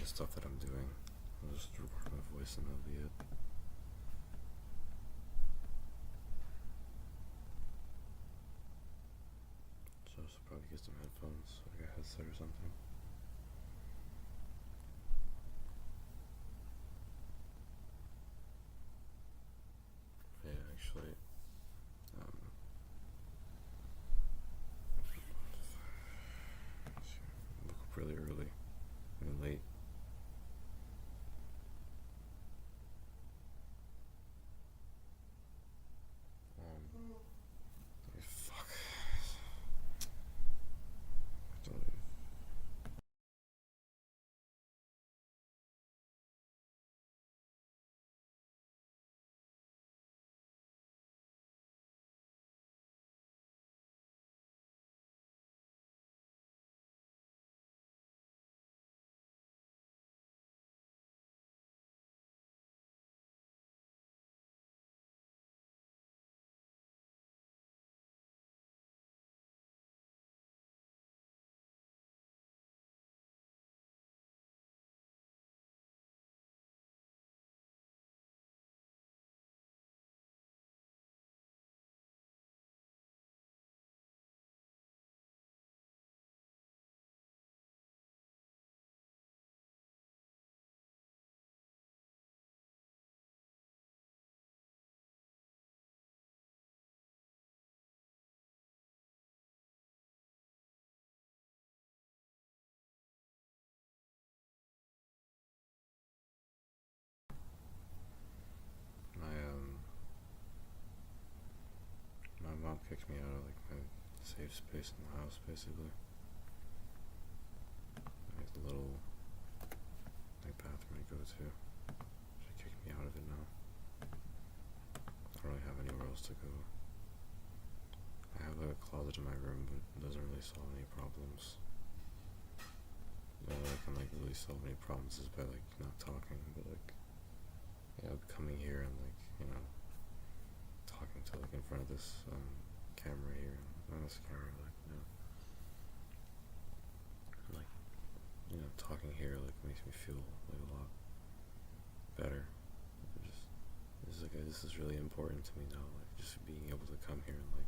the stuff that I'm doing. I'll just record my voice and that'll be it. So I should probably get some headphones, like a headset or something. Yeah, actually, woke up really early, and late. Fuck. I don't even- My my mom kicked me out of like my safe space in the house, basically. Like the little like bathroom I go to. She kicked me out of it now. I don't really have anywhere else to go. I have like a closet in my room, but it doesn't really solve any problems. The only way I can like really solve any problems is by like not talking, but like coming here and like talking to like in front of this camera here, not this camera, like talking here like makes me feel like a lot better. Just this is really important to me now. Like just being able to come here and like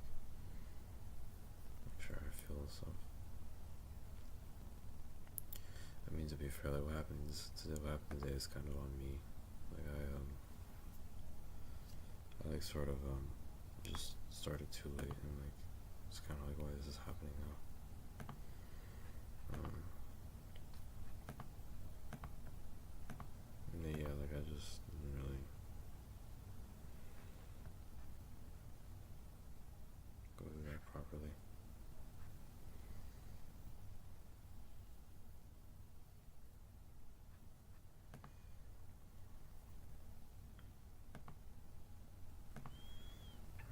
make sure I feel stuff. I mean, to be fair, like what happened today is kind of on me. Like I like sort of just started too late, and like it's kind of like, why is this happening now? And yeah, like I just didn't really go through that properly.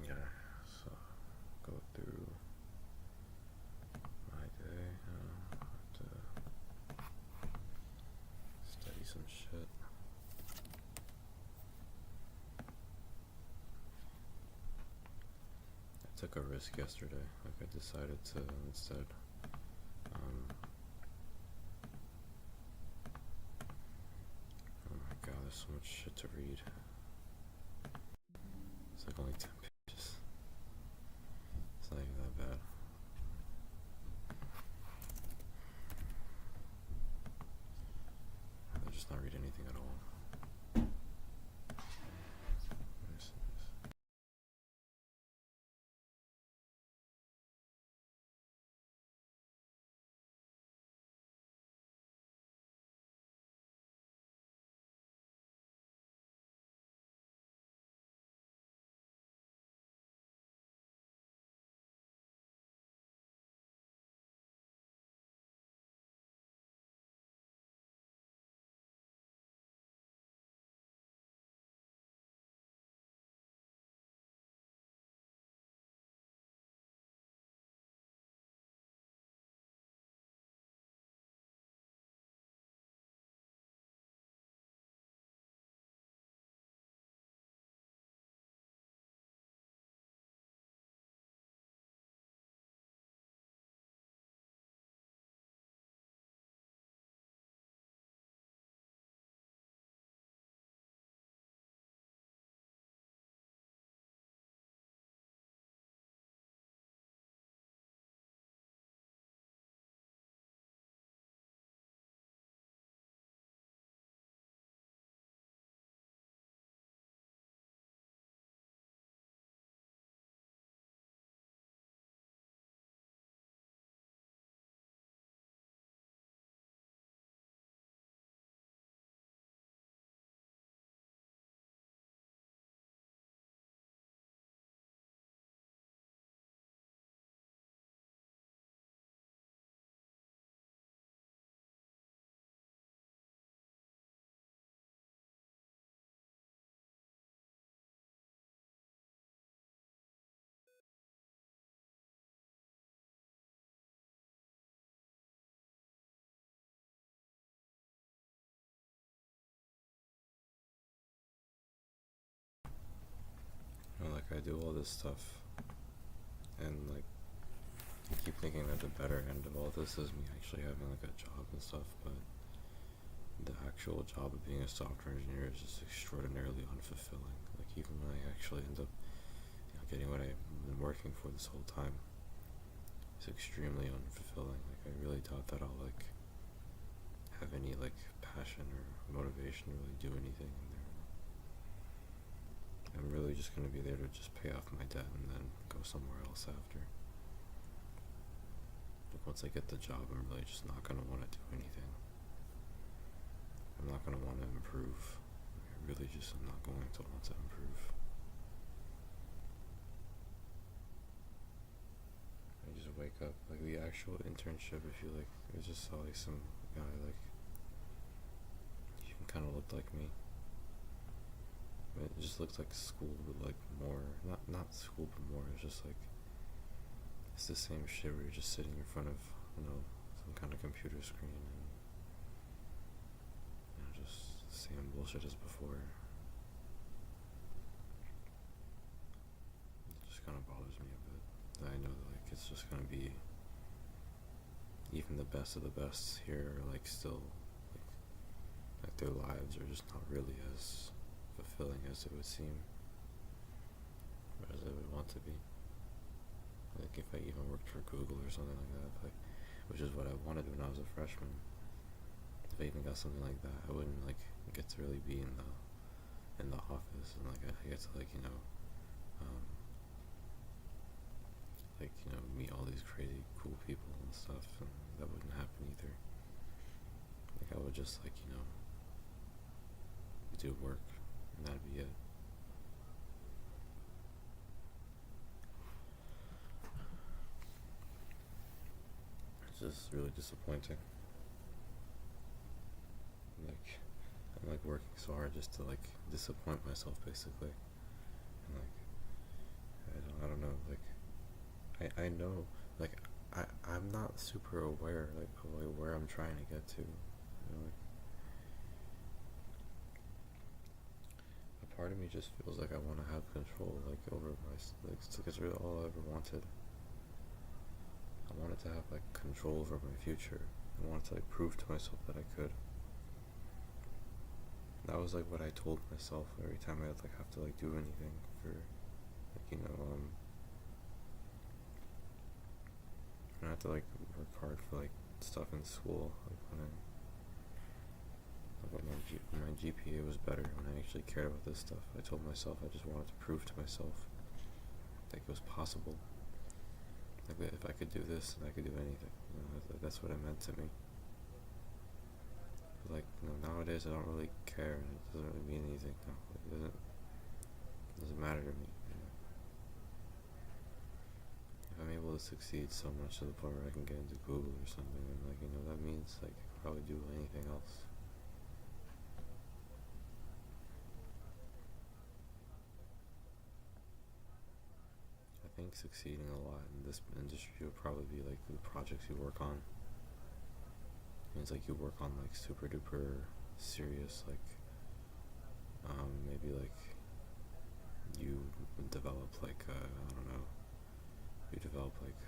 Yeah, so go through my day. Have to study some shit. I took a risk yesterday. Like I decided to instead oh my god, there's so much shit to read. It's like only 10 pages. It's not even that bad. I just not read anything at all. I do all this stuff, and like I keep thinking that the better end of all this is me actually having like a job and stuff, but the actual job of being a software engineer is just extraordinarily unfulfilling. Like even when I actually end up, getting what I've been working for this whole time, it's extremely unfulfilling. Like I really doubt that I'll like have any like passion or motivation to really do anything in there. I'm really just gonna be there to just pay off my debt and then go somewhere else after. Like once I get the job, I'm really just not gonna want to do anything. I'm not gonna want to improve. I really just am not going to want to improve. I just wake up, like the actual internship, if you like, I just saw like some guy like, he kind of looked like me. It just looked like school, but like more, not school, but more. It's just like, it's the same shit where you're just sitting in front of, some kind of computer screen and, just the same bullshit as before. It just kind of bothers me a bit. That I know that like it's just gonna be, even the best of the best here are like still, like their lives are just not really as fulfilling as it would seem, or as I would want to be. Like if I even worked for Google or something like that, like, which is what I wanted when I was a freshman. If I even got something like that, I wouldn't like get to really be in the office, and like I get to like meet all these crazy cool people and stuff, and that wouldn't happen either. Like I would just like do work, and that'd be it. It's just really disappointing. Like I'm like working so hard just to like disappoint myself basically. And like I don't know, like I know, like I'm not super aware like of like where I'm trying to get to. Like a part of me just feels like I want to have control like over my like it's really all I ever wanted. I wanted to have like control over my future. I wanted to like prove to myself that I could. That was like what I told myself every time I'd like have to like do anything for like I had to like work hard for like stuff in school, like when my GPA was better, when I actually cared about this stuff. I told myself I just wanted to prove to myself like it was possible. Like if I could do this, then I could do anything. That's what it meant to me. But like nowadays, I don't really care, and it doesn't really mean anything now. It doesn't matter to me. If I'm able to succeed so much to the point where I can get into Google or something, and like that means like I could probably do anything else. I think succeeding a lot in this industry will probably be like the projects you work on. It means like you work on like super duper serious, like maybe like you develop like I don't know, you develop like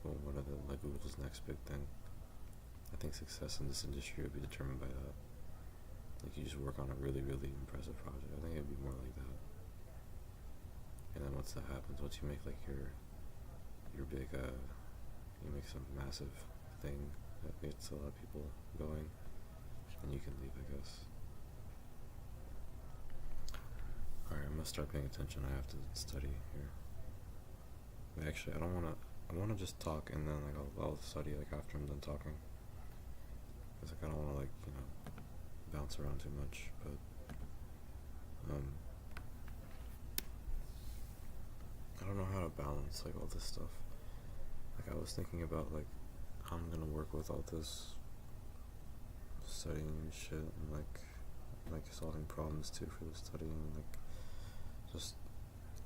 one of the like Google's next big thing. I think success in this industry would be determined by that. Like you just work on a really really impressive project. I think it'd be more like that. And then once that happens, once you make like your big you make some massive thing that gets a lot of people going, then you can leave, I guess. Alright, I'm gonna start paying attention. I have to study here. Actually, I wanna just talk, and then like I'll study like after I'm done talking. Cause like I don't wanna like bounce around too much, but I don't know how to balance like all this stuff. Like I was thinking about like how I'm gonna work with all this studying and shit, and like solving problems too for the studying. Like just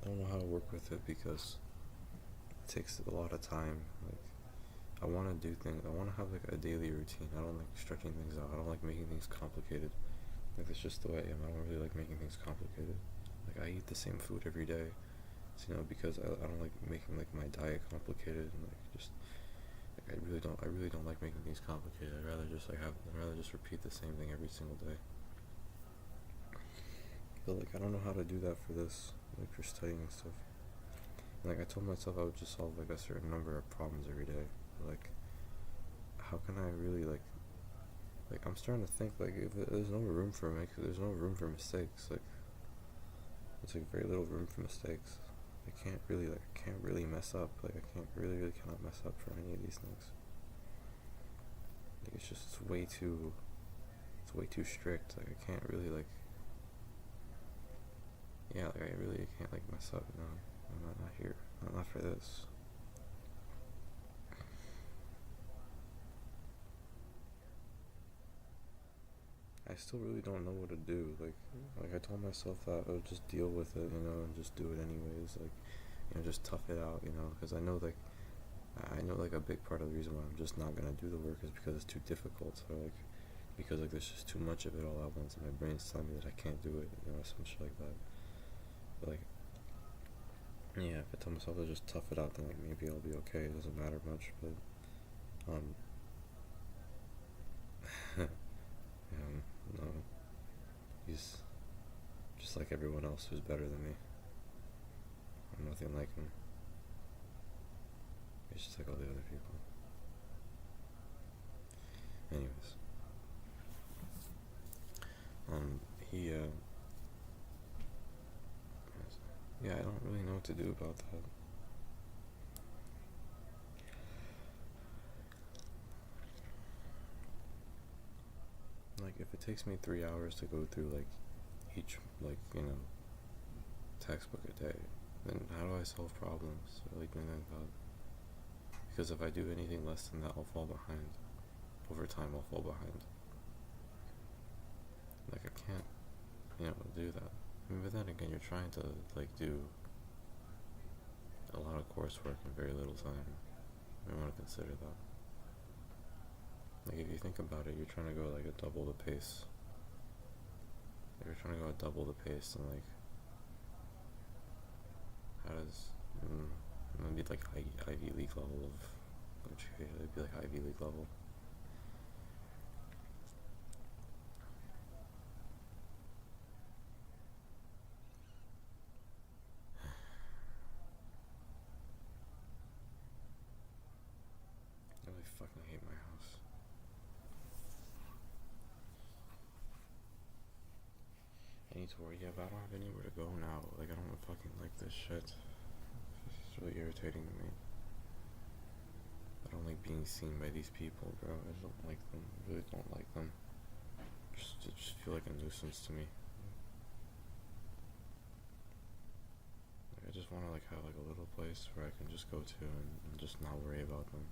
I don't know how to work with it because it takes a lot of time. Like I want to do things. I want to have like a daily routine. I don't like stretching things out. I don't like making things complicated. Like that's just the way I am. I don't really like making things complicated. Like I eat the same food every day. because I don't like making like my diet complicated and like just like I really don't like making things complicated. I'd rather just repeat the same thing every single day. But like I don't know how to do that for this, like for studying and stuff. And, like I told myself I would just solve like a certain number of problems every day. Like how can I really like I'm starting to think like if there's no room for there's no room for mistakes. Like there's like very little room for mistakes. I can't really mess up. Like I can't really cannot mess up for any of these things. Like it's way too strict. Like I can't really like yeah, like I really can't like mess up. No, I'm not here. Not for this. I still really don't know what to do. Like I told myself that I would just deal with it, and just do it anyways. Like, just tough it out, because I know like a big part of the reason why I'm just not gonna do the work is because it's too difficult. Or like because like there's just too much of it all at once, and my brain's telling me that I can't do it, some shit like that. But like, yeah, if I tell myself to just tough it out, then like maybe I'll be okay. It doesn't matter much, but no, he's just like everyone else who's better than me. I'm nothing like him. He's just like all the other people. Anyways, he yeah, I don't really know what to do about that. Like if it takes me 3 hours to go through like each textbook a day, then how do I solve problems? Or like anything about? Because if I do anything less than that, I'll fall behind. Over time, I'll fall behind. Like I can't, do that. But then again, you're trying to like do a lot of coursework in very little time. I want to consider that. Like if you think about it, you're trying to go like a double the pace. If you're trying to go at double the pace, and like, how does it'd be like Ivy League level of education? It'd be like Ivy League level. I really fucking hate my house. I need to worry, but I don't have anywhere to go now. Like, I don't fucking like this shit. It's really irritating to me. I don't like being seen by these people, bro. I just don't like them. I really don't like them. Just feel like a nuisance to me. Like, I just want to like have like a little place where I can just go to and just not worry about them.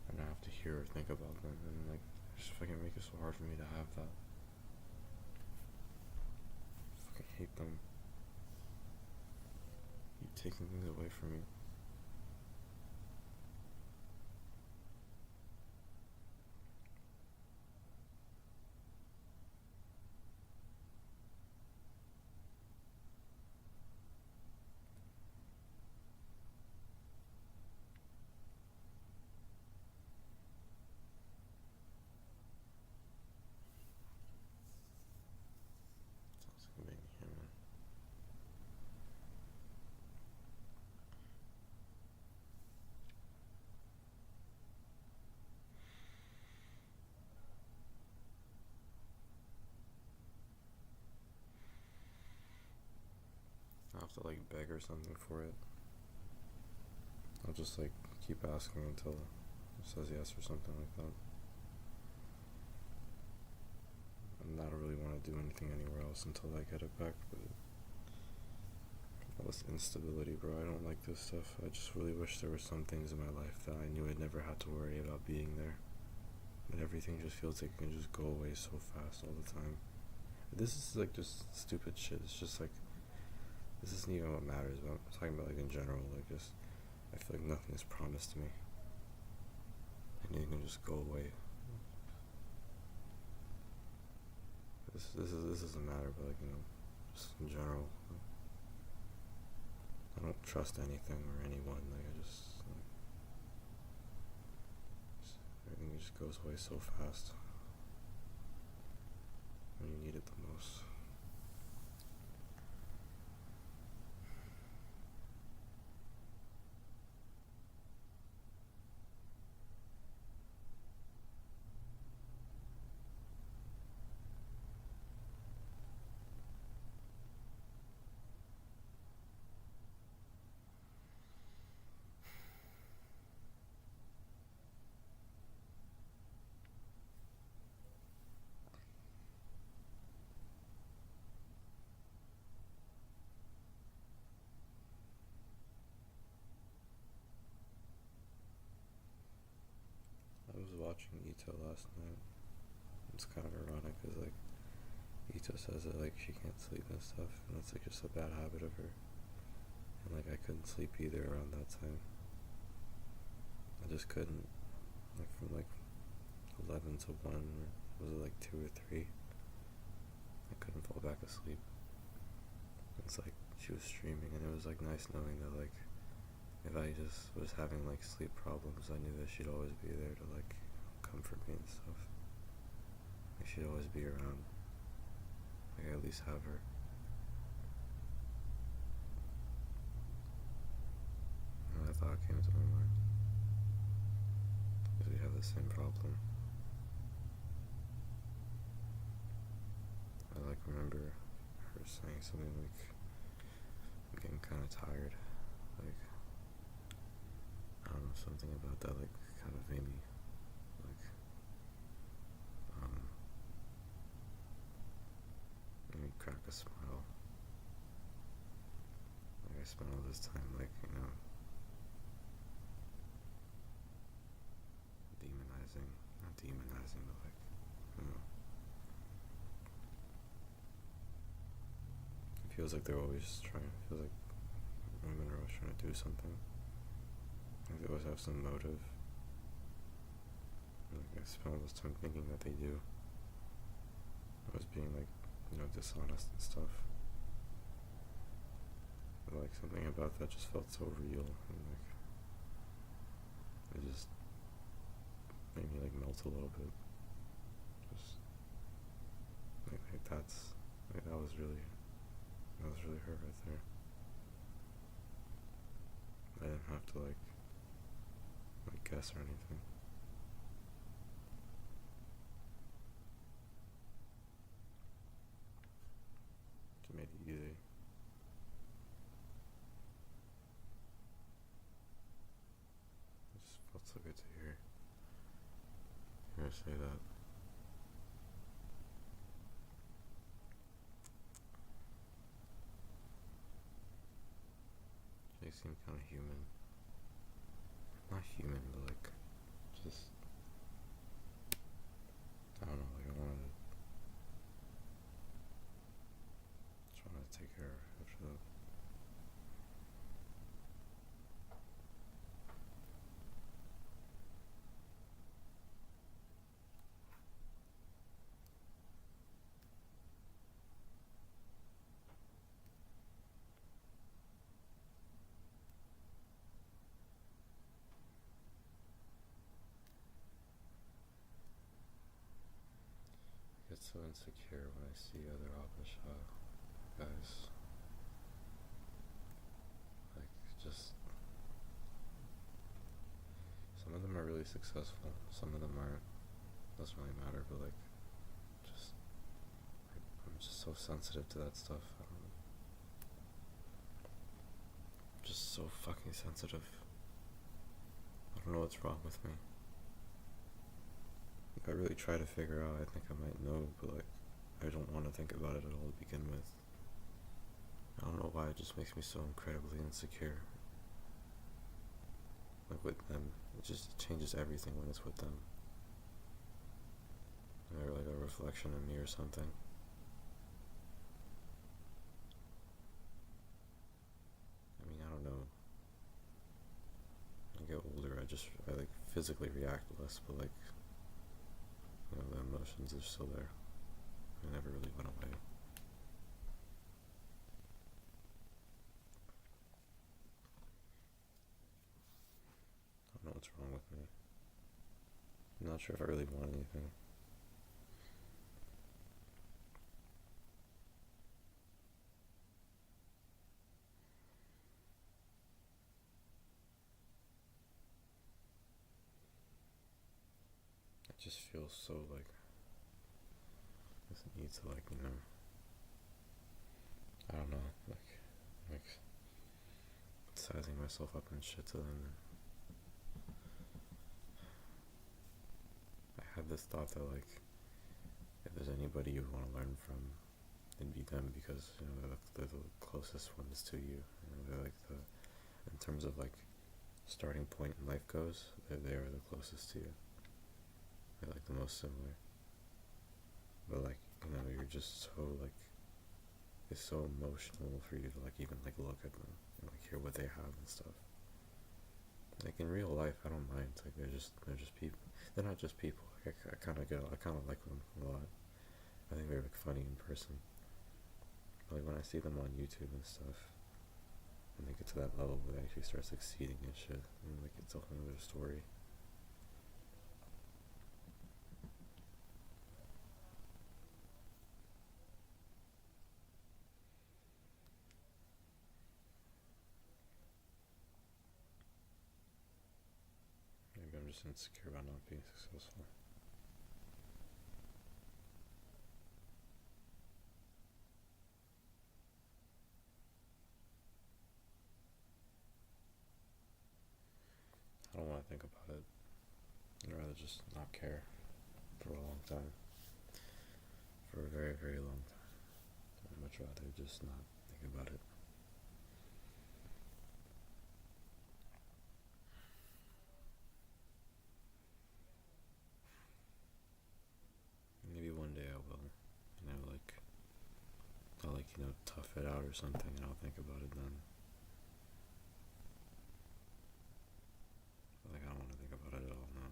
And not have to hear or think about them. And like, just fucking make it so hard for me to have that. I hate them. You're taking things away from me. Sounds like being human. I'll have to like beg or something for it. I'll just like keep asking until it says yes or something like that. And I don't really want to do anything anywhere else until I get it back, but all this instability, bro, I don't like this stuff. I just really wish there were some things in my life that I knew I'd never had to worry about being there. And everything just feels like it can just go away so fast all the time. This is like just stupid shit. It's just like, this isn't even what matters. But I'm talking about like in general, like just, I feel like nothing is promised to me. Anything can just go away. This doesn't matter, but like, just in general. I don't trust anything or anyone. Like everything just goes away so fast when you need it the most. I was watching Ito last night. It's kind of ironic because like Ito says that like she can't sleep and stuff, and it's like just a bad habit of her. And like I couldn't sleep either around that time. I just couldn't. Like from like 11 to 1, or was it like 2 or 3? I couldn't fall back asleep. It's like she was streaming, and it was like nice knowing that like if I just was having like sleep problems, I knew that she'd always be there to like comfort me and stuff. Like she'd always be around. Like I at least have her. And that thought came to my mind. Because we have the same problem. I like remember her saying something like, I'm getting kind of tired. Like, I don't know, something about that like kind of made me like made me crack a smile. Like I spent all this time like, not demonizing, but like, it feels like they're always trying, it feels like women are always trying to do something. Like they always have some motive. Like I spend all this time thinking that they do. I was being like, dishonest and stuff. But like something about that just felt so real, and like it just made me like melt a little bit. Just like that's like that was really her right there. I didn't have to like guess or anything. Just made it easy. It just felt so good to hear her say that. They seem kind of human. Not human, but like just I don't know. Like I wanted to try to take care of her after that. I get so insecure when I see other Abasha guys. Like just some of them are really successful, some of them aren't. Doesn't really matter, but like just I'm just so sensitive to that stuff. I don't know. Just so fucking sensitive. I don't know what's wrong with me. If I really try to figure out, I think I might know, but like I don't want to think about it at all to begin with. I don't know why it just makes me so incredibly insecure. Like with them, it just changes everything when it's with them. They're like a reflection of me or something. I mean, I don't know. When I get older, I like physically react less, but like, the emotions are still there. They never really went away. I'm not sure if I really want anything. It just feels so like doesn't need to like I don't know like sizing myself up and shit to them. I had this thought that like if there's anybody you want to learn from, it'd be them because they're the closest ones to you. They're like in terms of like starting point in life goes, they are the closest to you. They're like the most similar. But like you're just so like it's so emotional for you to like even like look at them and like hear what they have and stuff. Like in real life, I don't mind. Like they're just people. They're not just people. Like, I kind of like them a lot. I think they're like funny in person. But, like when I see them on YouTube and stuff, and they get to that level where they actually start succeeding and shit, and like it's a whole other story. Maybe I'm just insecure about not being successful. I don't want to think about it. I'd rather just not care for a long time. For a very, very long time. I'd much rather just not think about it. Maybe one day I will. I'll tough it out or something and I'll think about it then. But like I don't want to think about it at all now.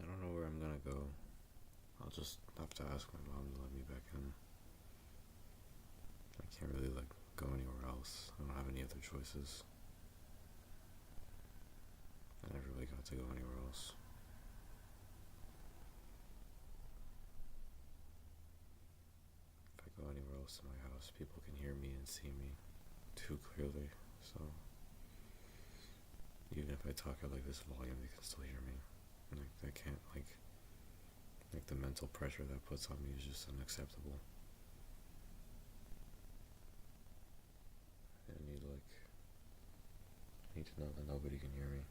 I don't know where I'm gonna go. I'll just have to ask my mom to let me back in. I can't really like go anywhere else. I don't have any other choices. I never really got to go anywhere else. If I go anywhere else in my house, people can hear me and see me too clearly. So even if I talk at like this volume, they can still hear me. Like I can't like the mental pressure that puts on me is just unacceptable. I need to know that nobody can hear me.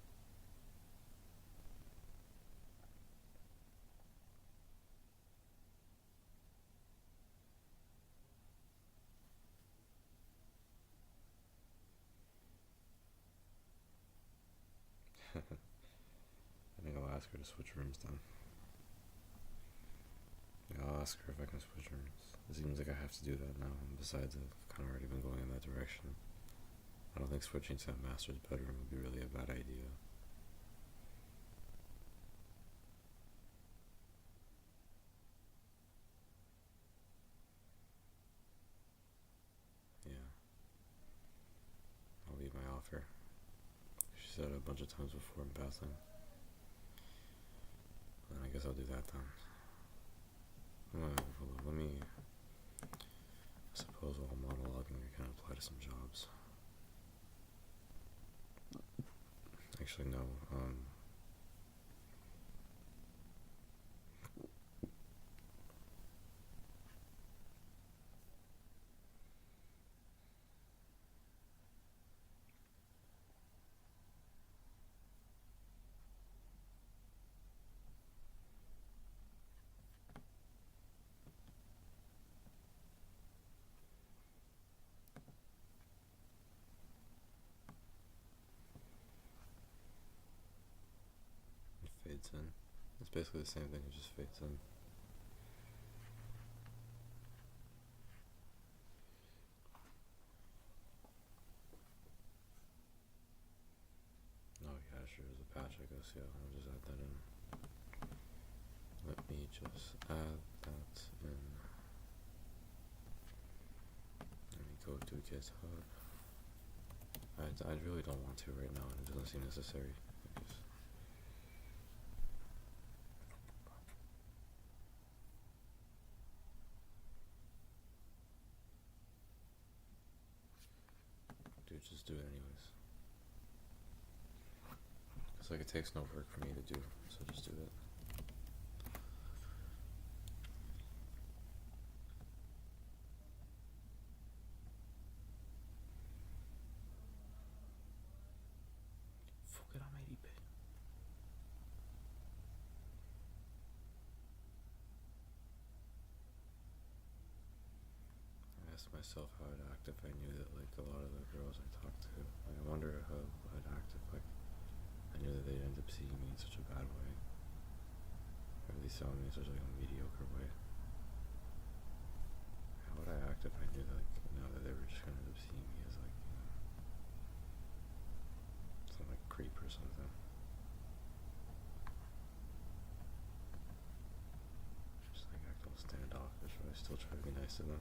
I think I'll ask her to switch rooms then. Yeah, I'll ask her if I can switch rooms. It seems like I have to do that now, and besides I've kind of already been going in that direction. I don't think switching to a master's bedroom would be really a bad idea. Yeah. I'll leave my offer. She said it a bunch of times before in passing. And I guess I'll do that then. Let me, I suppose while monologuing I can apply to some jobs. Actually, no. It fades in. It's basically the same thing, it just fades in. Oh yeah, sure, there's a patch, I guess. Yeah, I'll just add that in. Let me just add that in. go to GitHub. I really don't want to right now, and it doesn't seem necessary. Dude, just do it anyways. It's like it takes no work for me to do, so just do it. I asked myself how I'd act if I knew that like a lot of the girls I talked to, I wonder how I'd act if like I knew that they'd end up seeing me in such a bad way, or at least saw me in such like a mediocre way. How would I act if I knew that, like, you know, that they were just gonna end up seeing me as like, you know, some like creep or something? Just like act all standoffish, but I still try to be nice to them.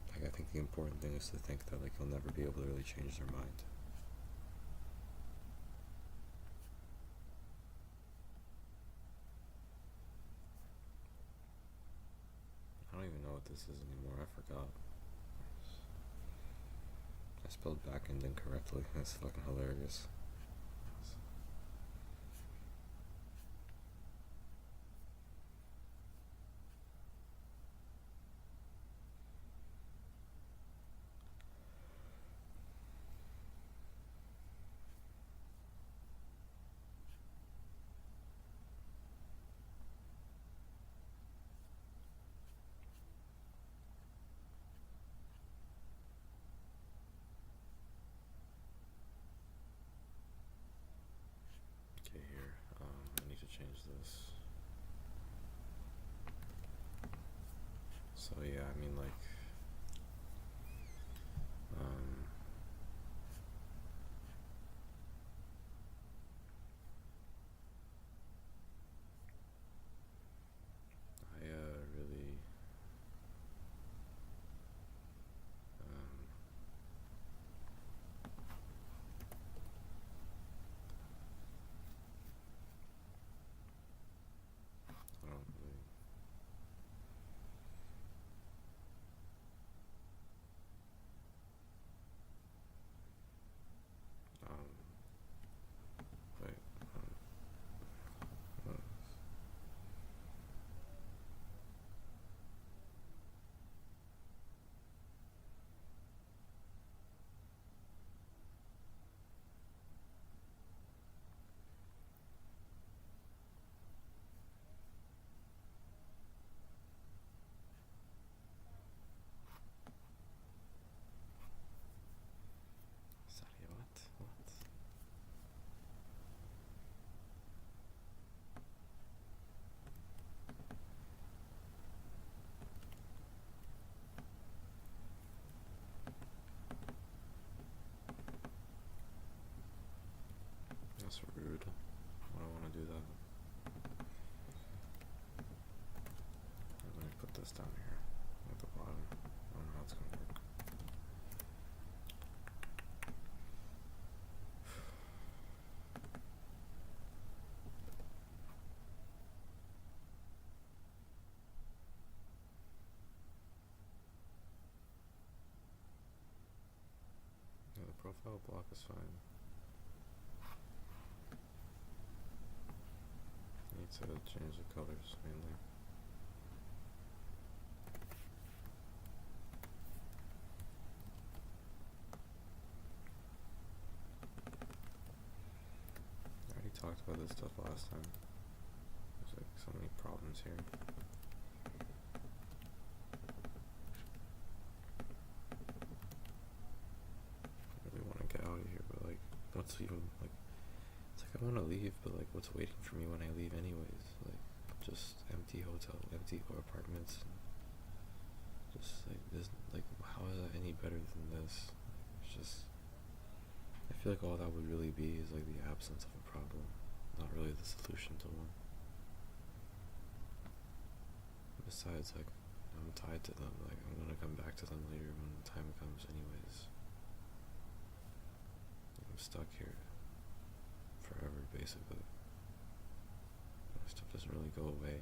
Like, I think the important thing is to think that like you'll never be able to really change their mind. I don't even know what this is anymore. I forgot. I spelled backend incorrectly. That's fucking hilarious. Okay, here. I need to change this. So yeah, I mean like, I really, I don't really, wait, uh, sorry, what? That's rude. I don't want to do that. Let me put this down here at the bottom. I don't know how it's gonna work. Yeah, the profile block is fine. Need to change the colors mainly. I already talked about this stuff last time. There's like so many problems here. I really want to get out of here, but like, what's even like? It's like I want to leave, but like, what's waiting for me when I leave, anyways? Like, just empty hotel, empty apartments. Just like this, like, how is that any better than this? It's just, I feel like all that would really be is like the absence of a problem, not really the solution to one. Besides, like, I'm tied to them. Like, I'm gonna come back to them later when the time comes, anyways. I'm stuck here forever, basically. My stuff doesn't really go away.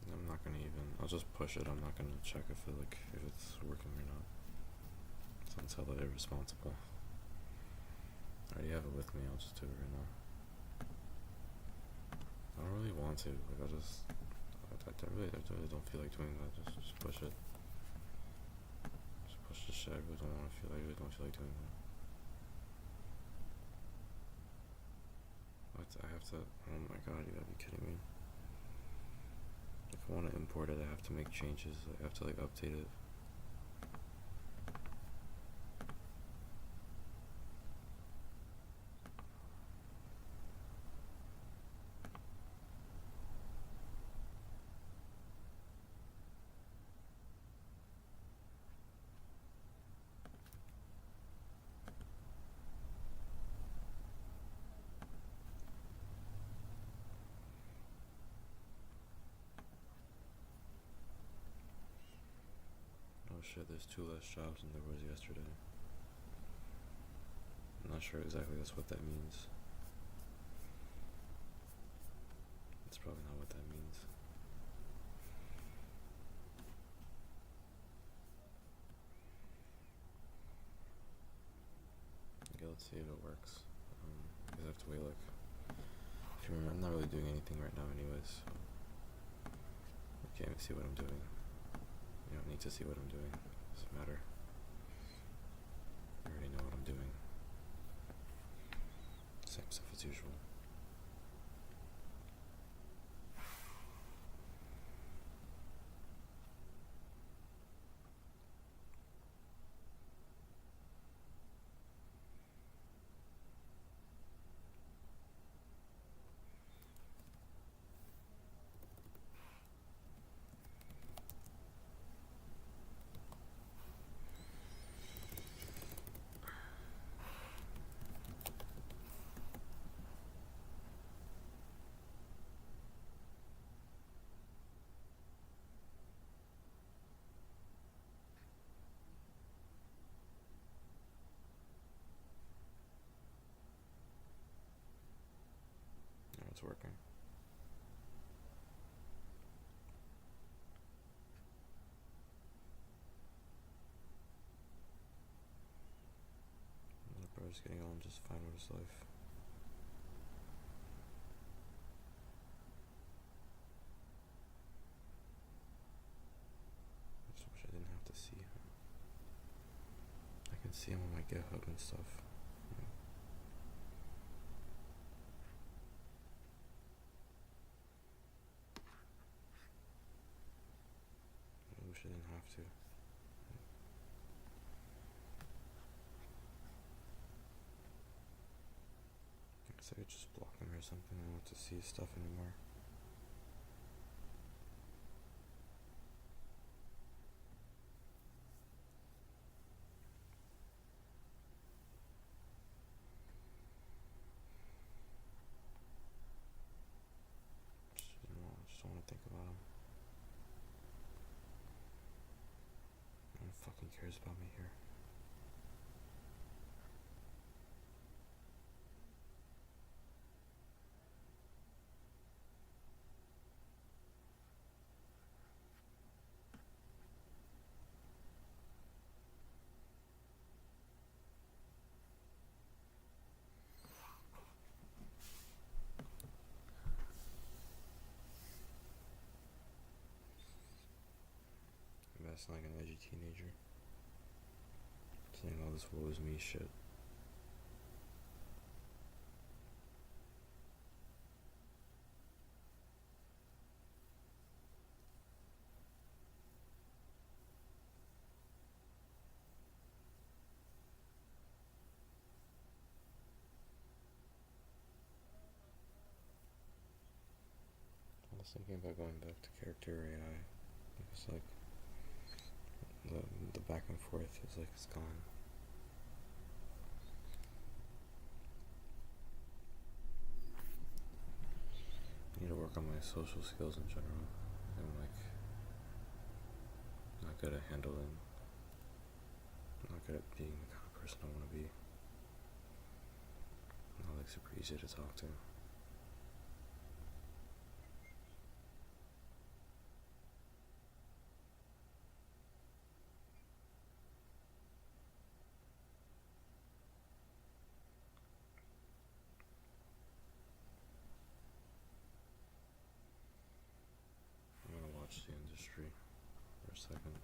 I'm not gonna even. I'll just push it. I'm not gonna check if it's working or not. Sounds hella irresponsible. I already have it with me. I'll just do it right now. I don't really want to. Like, I really don't feel like doing that. Just push it. Just push the shit. I really don't want to feel. I really don't feel like doing that. What? I have to. Oh my god! You gotta be kidding me. If I want to import it, I have to make changes. I have to like update it. Oh shit, there's 2 less jobs than there was yesterday. I'm not sure exactly that's what that means. It's probably not what that means. Okay, let's see if it works. You guys have to wait, like, if you remember, I'm not really doing anything right now anyways, so you can't even see what I'm doing. You don't need to see what I'm doing. It doesn't matter. You already know what I'm doing. Same stuff as usual. Now it's working. The bro's getting on just fine with his life. I just wish I didn't have to see him. I can see him on my GitHub and stuff. I wish I didn't have to. I guess I could just block him or something. I don't want to see his stuff anymore. I just don't want to think about him. No one fucking cares about me here. That's like an edgy teenager. saying all this woe is me shit. I was thinking about going back to character AI. It's like the back and forth is like it's gone. I need to work on my social skills in general. I'm like not good at handling, not good at being the kind of person I want to be. Not like super easy to talk to. I'm gonna watch The Industry for a second.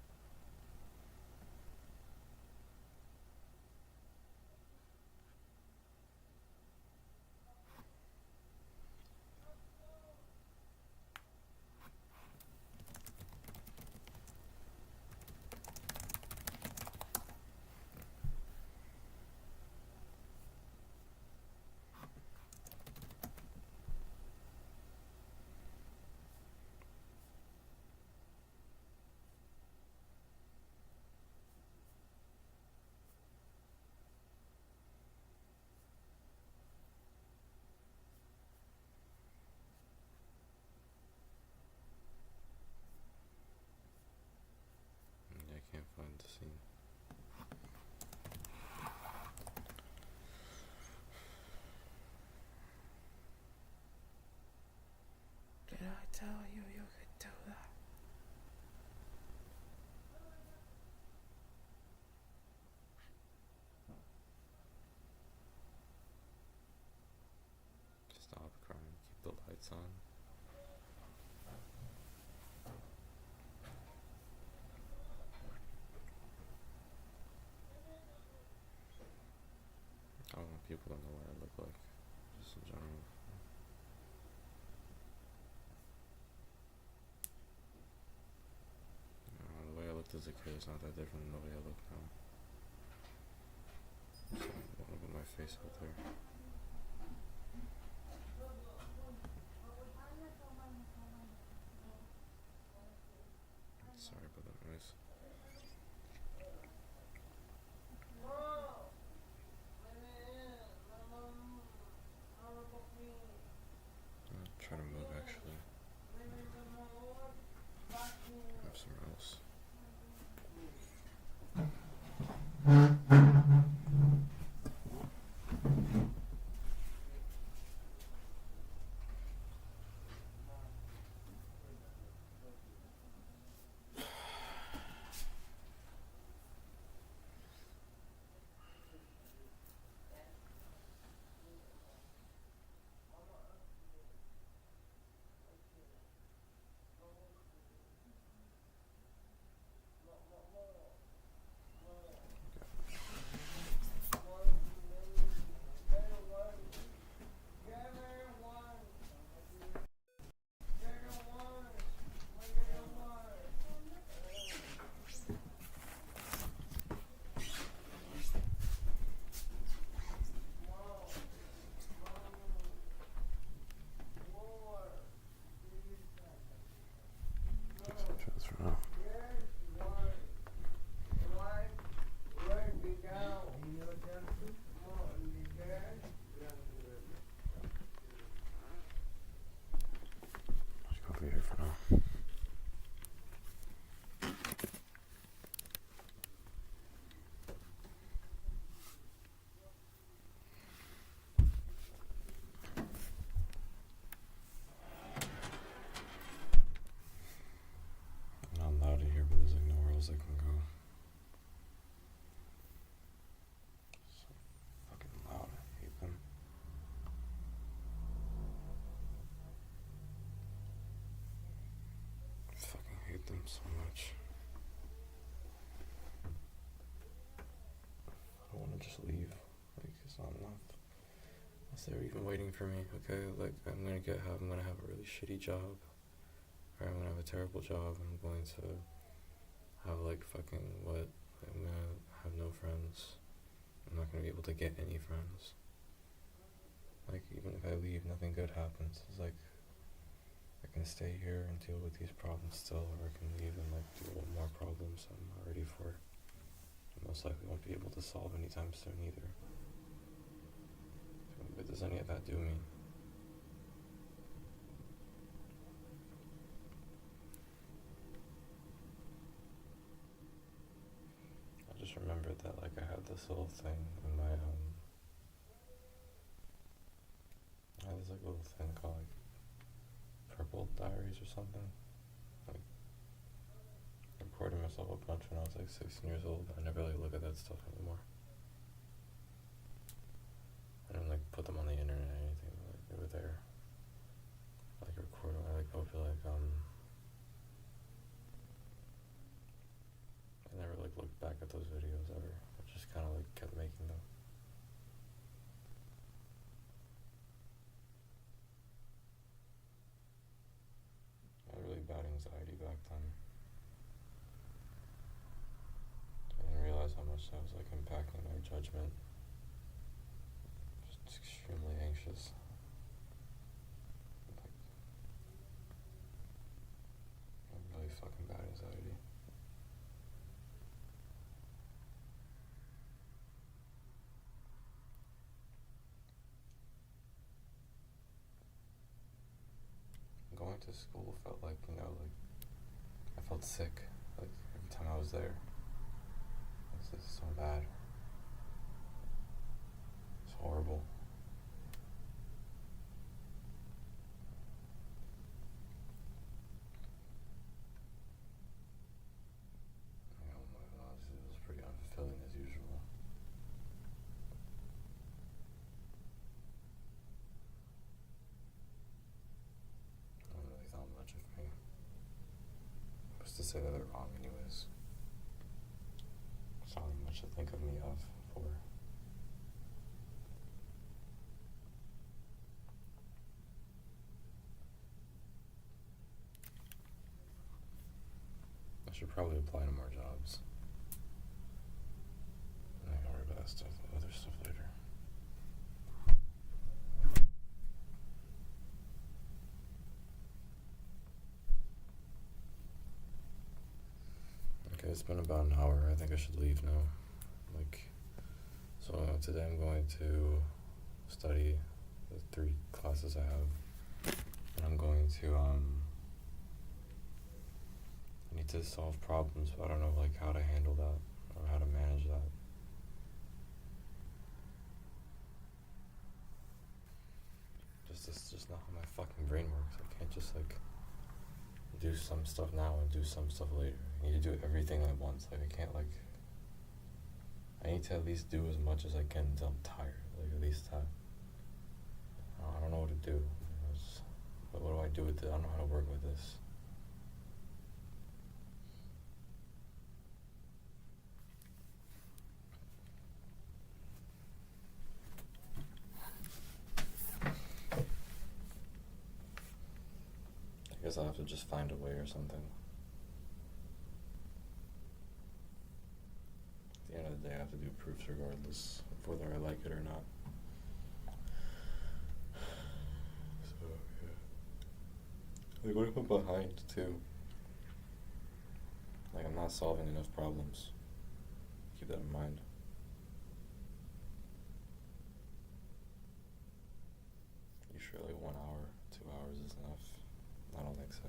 I can't find the scene. Did I tell you you could do that? Stop crying, keep the lights on. I don't want people to know what I look like, just in general. The way I looked as a kid is not that different than the way I look now. So I want to put my face out there. Sorry about that noise. I'll try to move actually. Have somewhere else. Transfer now. Just go over here for now. I'm loud in here, but there's like nowhere else I can go. So fucking loud. I hate them. I fucking hate them so much. they're even waiting for me, okay? Like, I'm gonna have a really shitty job, or I'm gonna have a terrible job, I'm going to have, like, fucking what? I'm gonna have no friends. I'm not gonna be able to get any friends. Like, even if I leave, nothing good happens. It's like, I can stay here and deal with these problems still, or I can leave and, like, deal with more problems I'm not ready for. I most likely won't be able to solve anytime soon either. But does any of that do me? I just remembered that, like, I had this little thing in my, I had this, like, little thing called, like, Purple Diaries or something. Like, I recorded myself a bunch when I was, like, 16 years old. I never really look at that stuff anymore. I didn't, like, put them on the internet or anything, but, like, they were there. Like, record them, I would be like, I never, like, looked back at those videos ever. I just kind of, like, kept making them. I had really bad anxiety back then. I didn't realize how much that was, like, impacting my judgment. Just extremely anxious. Like, I had really fucking bad anxiety. Going to school felt like, you know, like, I felt sick, like, every time I was there. This is so bad. It's horrible. Oh my god, it was pretty unfulfilling as usual. No one really thought much of me. Who's to say that they're wrong anyways? It's not really much to think of me of for. I should probably apply to more jobs. I can worry about that stuff, other stuff later. Okay, it's been about an hour. I think I should leave now. Like, so today I'm going to study the 3 classes I have. And I'm going to, I need to solve problems, but I don't know, like, how to handle that, or how to manage that. It's just not how my fucking brain works. I can't just, like, do some stuff now and do some stuff later. I need to do everything at once. Like, I can't, like, I need to at least do as much as I can until I'm tired. Like, at least I don't know what to do. What do I do with it? I don't know how to work with this. I guess I'll have to just find a way or something. At the end of the day, I have to do proofs regardless of whether I like it or not. So, yeah. Like, what if I'm behind, too? Like, I'm not solving enough problems. Keep that in mind. You sure, like, 1 hour, 2 hours is enough? I don't think so.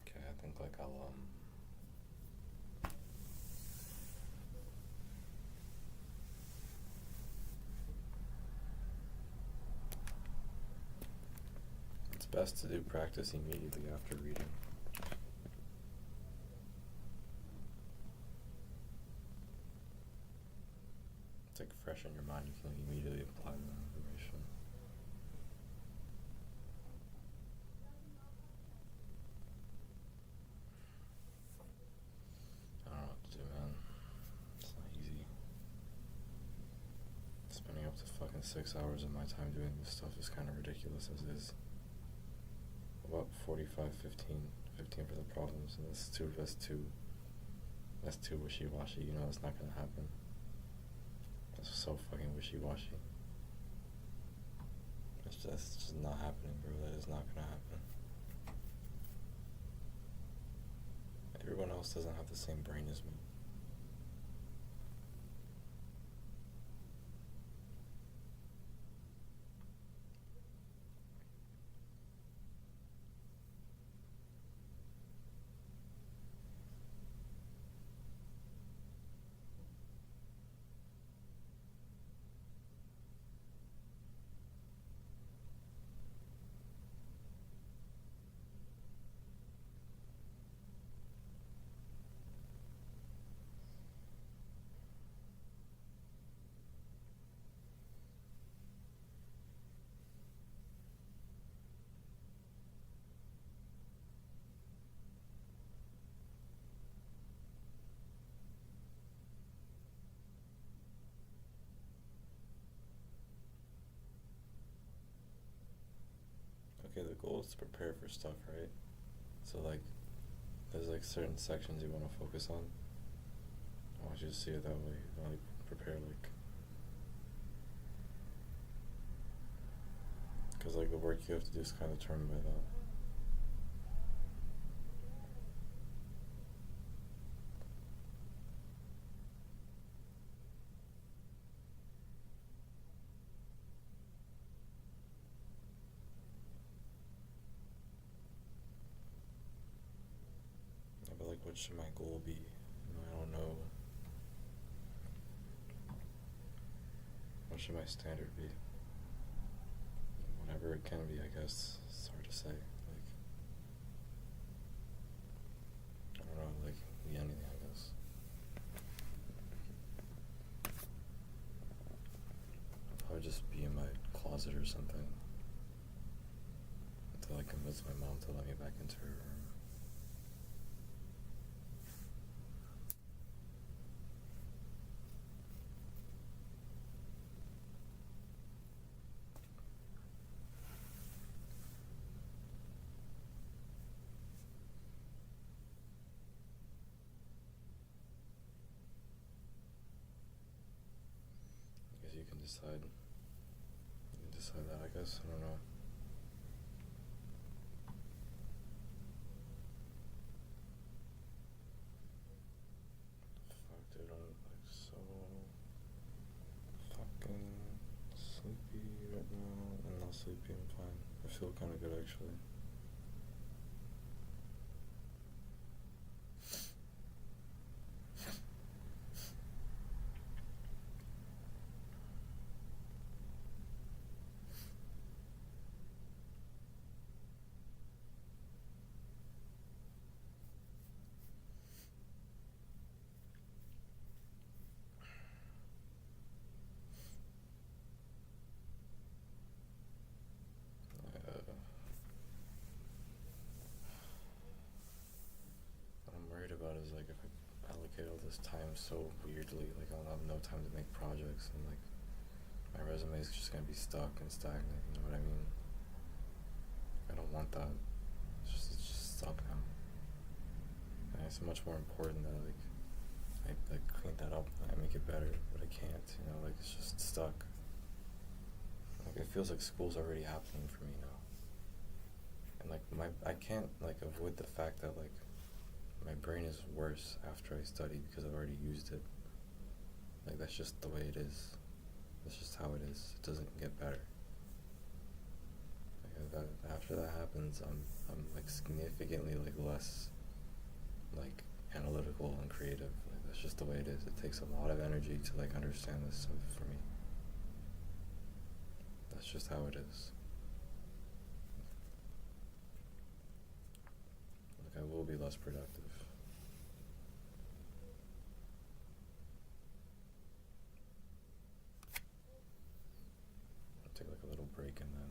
Okay, I think, like, I'll, it's best to do practice immediately after reading. It's like fresh in your mind, you can like immediately apply that information. I don't know what to do, man. It's not easy. Spending up to fucking 6 hours of my time doing this stuff is kind of ridiculous as is. About 45, 15 for the problems, and that's too wishy-washy. You know it's not gonna happen. That's so fucking wishy-washy. It's just not happening, bro. That is not gonna happen. Everyone else doesn't have the same brain as me. Okay, the goal is to prepare for stuff, right? So like, there's like certain sections you want to focus on. I want you to see it that way. You want to prepare like, because like the work you have to do is kind of determined by that. Yeah, but like, what should my goal be? I don't know. What should my standard be? Whatever it can be, I guess. It's hard to say. Like, I don't know, like, be anything, I guess. I'll probably just be in my closet or something until I convince my mom to let me back into her room. I guess you can decide. You can decide that, I guess. I don't know. Fuck, dude, I'm like so fucking sleepy right now. I'm not sleepy, I'm fine. I feel kind of good, actually. What I'm worried about is like if I allocate all this time so weirdly, like I'll have no time to make projects, and like my resume is just gonna be stuck and stagnant. You know what I mean? I don't want that. It's just stuck now. And it's much more important that like I clean that up and I make it better, but I can't. You know, like it's just stuck. Like it feels like school's already happening for me now. And like I can't like avoid the fact that like my brain is worse after I study because I've already used it. Like that's just the way it is. That's just how it is. It doesn't get better. Like after that happens, I'm like significantly like less like analytical and creative. Like that's just the way it is. It takes a lot of energy to like understand this stuff for me. That's just how it is. Like I will be less productive. break and then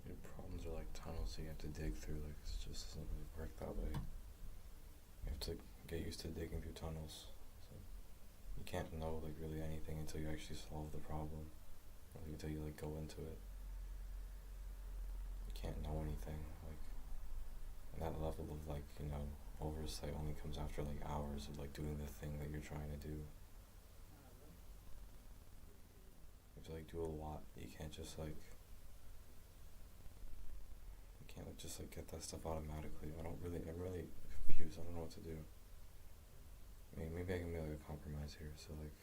your problems are like tunnels, so you have to dig through. Like it just doesn't really work that way. You have to get used to digging through tunnels. So you can't know like really anything until you actually solve the problem, or until you like go into it. You can't know anything. Like, and that level of like, you know, oversight only comes after like hours of like doing the thing that you're trying to do. You have to like do a lot. You can't just like, you can't like, just like get that stuff automatically. I'm really confused. I don't know what to do. I mean, maybe I can make like a compromise here. So like,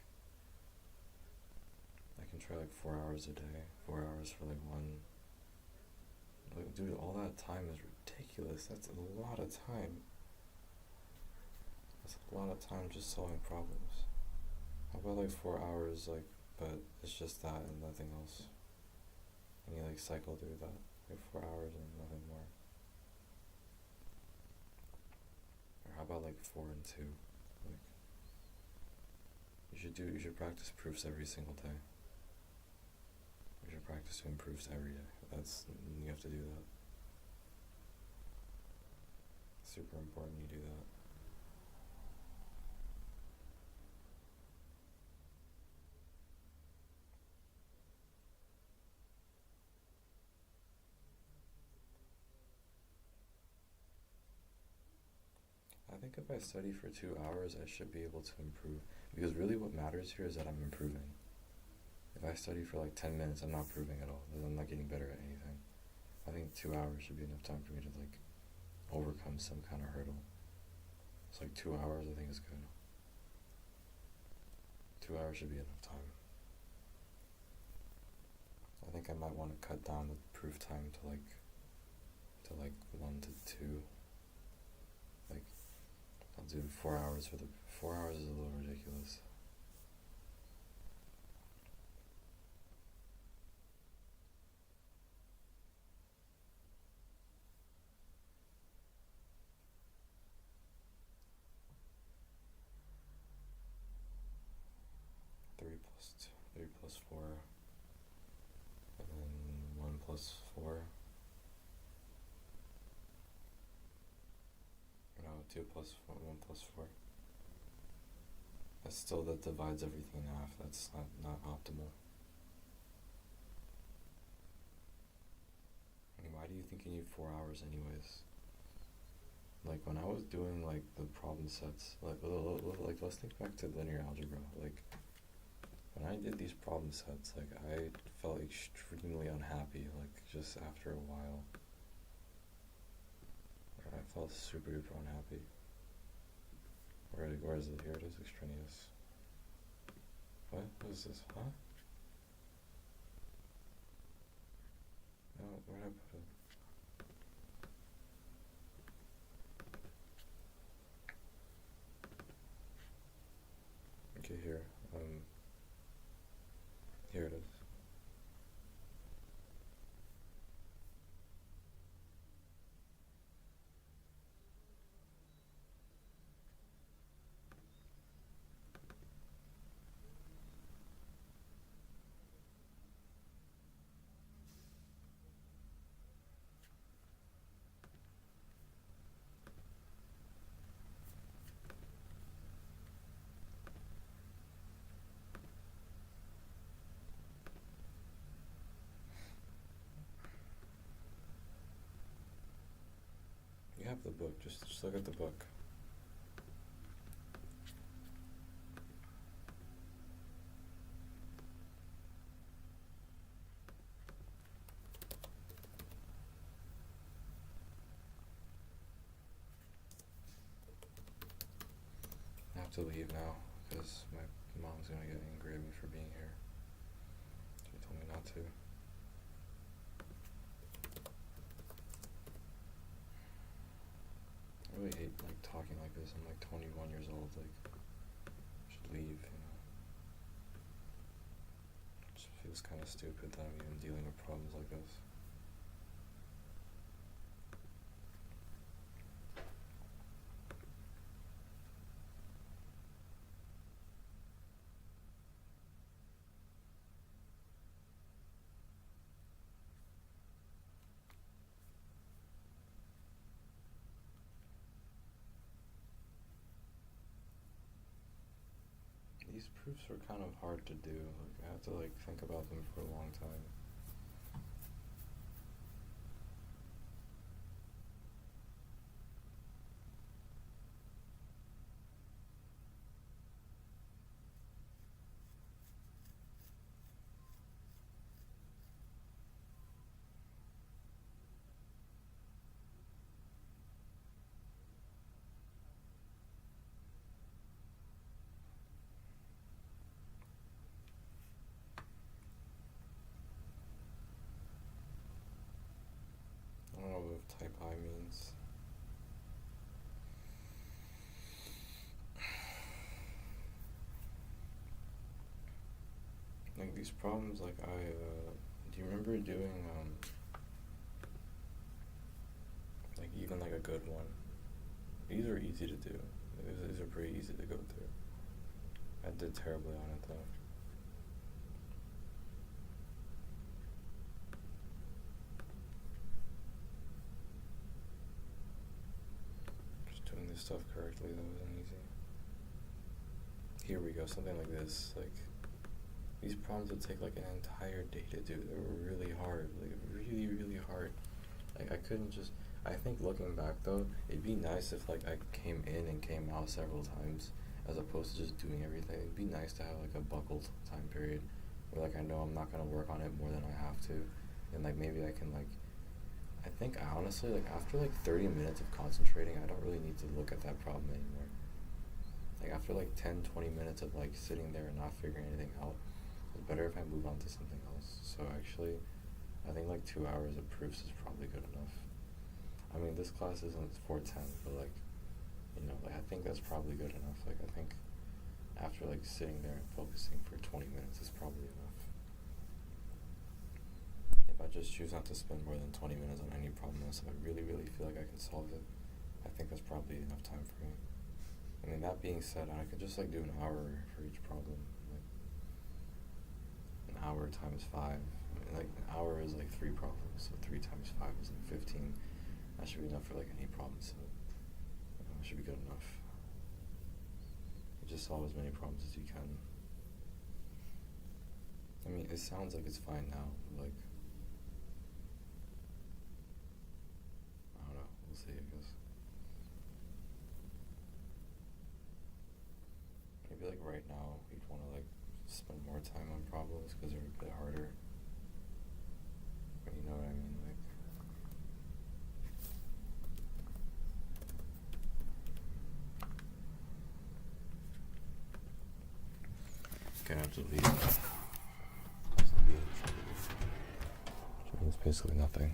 I can try like 4 hours a day, 4 hours for like one. Like, dude, all that time is ridiculous. That's a lot of time. That's a lot of time just solving problems. How about like 4 hours, like, but it's just that and nothing else. And you like cycle through that, like 4 hours and nothing more. Or how about like 4 and 2? Like, you should practice proofs every single day. You should practice doing proofs every day. You have to do that. It's super important you do that. I think if I study for 2 hours, I should be able to improve. Because really what matters here is that I'm improving. If I study for like 10 minutes, I'm not improving at all. I'm not getting better at anything. I think 2 hours should be enough time for me to like overcome some kind of hurdle. It's like 2 hours, I think is good. 2 hours should be enough time. I think I might want to cut down the proof time to like 1 to 2. Like, I'll do 4 hours for the 4 hours is a little ridiculous. Three plus 4, and then 1 plus 4. No, 2 plus 4, 1 plus 4. That divides everything in half. That's not optimal. And why do you think you need 4 hours anyways? Like when I was doing like the problem sets, like let's think back to linear algebra. Like when I did these problem sets, like I felt extremely unhappy. Like just after a while, I felt super duper unhappy. Where is it? Here it is, extraneous. What is this? Huh? No, where did I put it? Okay, here. Here it is. You have the book. Just look at the book. to leave now because my mom's gonna get angry at me for being here. She told me not to. I really hate like talking like this. I'm like 21 years old. Like, I should leave. You know. It just feels kind of stupid that I'm even dealing with problems like this. These proofs are kind of hard to do. Like, I have to like think about them for a long time. I don't know what type I means. Like these problems, like do you remember doing, like even like a good one? These are easy to do. These are pretty easy to go through. I did terribly on it though. Just doing this stuff correctly though isn't easy. Here we go, something like this, like these problems would take like an entire day to do. They were really hard, like really, really hard. Like I couldn't just, I think looking back though, it'd be nice if like I came in and came out several times as opposed to just doing everything. It'd be nice to have like a buckled time period where like I know I'm not gonna work on it more than I have to. And like maybe I can like, I think honestly like after like 30 minutes of concentrating, I don't really need to look at that problem anymore. Like after like 10-20 minutes of like sitting there and not figuring anything out, it's better if I move on to something else. So actually, I think like 2 hours of proofs is probably good enough. I mean, this class isn't 410, but like, you know, like I think that's probably good enough. Like I think after like sitting there and focusing for 20 minutes is probably enough. If I just choose not to spend more than 20 minutes on any problem unless I really, really feel like I can solve it, I think that's probably enough time for me. I mean, that being said, I could just like do an hour for each problem. Like, an hour times 5. I mean, like an hour is like 3 problems, so 3 times 5 is like 15. That should be enough for like any problem. So you know, it should be good enough. You just solve as many problems as you can. I mean, it sounds like it's fine now, but like, I don't know. We'll see, I guess. Maybe like right now you'd want to like spend more time on problems because they're a bit harder. But you know what I mean? Like, gonna have to leave. Which means basically nothing.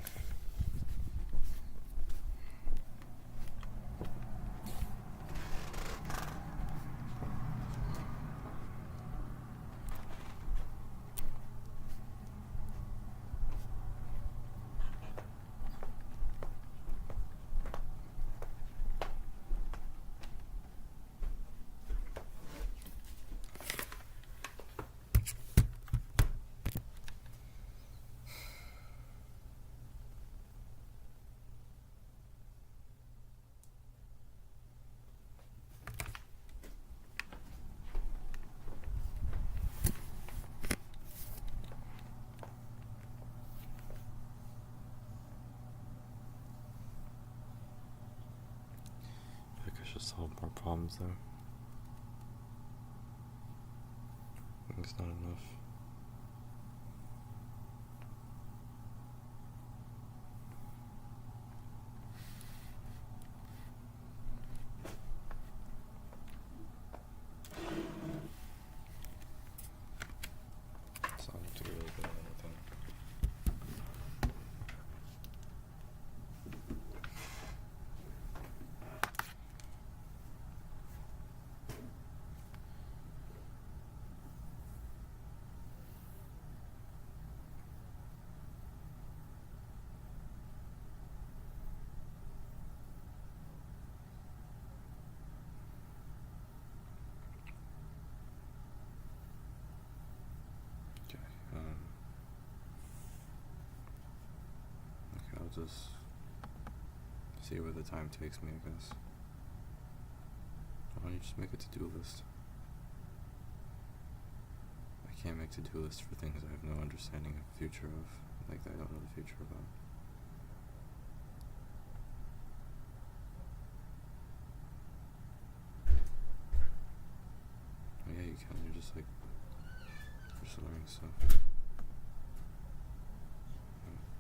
I think I should solve more problems though. I think it's not enough. just see where the time takes me, I guess. Why don't you just make a to-do list? I can't make to-do lists for things I have no understanding of the future of, like that I don't know the future about. Oh yeah, you can. You're just like, you're just learning stuff.